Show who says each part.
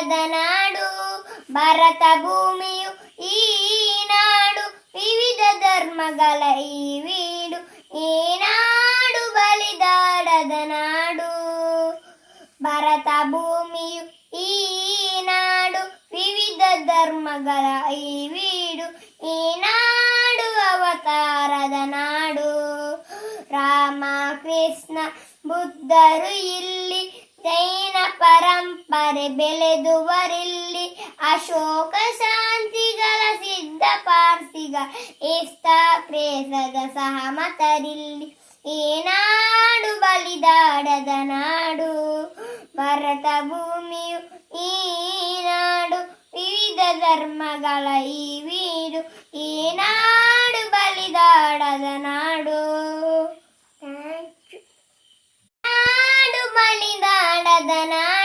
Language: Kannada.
Speaker 1: ಅವತಾರದ ನಾಡು ಭಾರತ ಭೂಮಿಯು ಈ ನಾಡು ವಿವಿಧ ಧರ್ಮಗಳ ಈ ವೀಡು ಈ ನಾಡು ಬಲಿದಾಡದ ನಾಡು ಭಾರತ ಭೂಮಿಯು ಈ ನಾಡು ವಿವಿಧ ಧರ್ಮಗಳ ಈ ವೀಡು ಈ ನಾಡು ಅವತಾರದ ನಾಡು ರಾಮ ಕೃಷ್ಣ ಬುದ್ಧರು ಇಲ್ಲಿ ಜೈನ ಪರಂಪರೆ ಬೆಳೆದುವರಿಲ್ಲಿ ಅಶೋಕ ಶಾಂತಿಗಳ ಸಿದ್ಧ ಪಾರ್ಸಿಗ ಇಷ್ಟ ಕ್ರೇಸದ ಸಹಮತರಿಲ್ಲಿ ಈ ನಾಡು ಬಲಿದಾಡದ ನಾಡು ಭಾರತ ಭೂಮಿಯು ಈ ನಾಡು ವಿವಿಧ ಧರ್ಮಗಳ ಈ ವೀಡು ಈ ನಾಡು ಬಲಿದಾಡದ ನಾಡು ನಾಡು ಬಲಿದಾಡದ ನಾಡು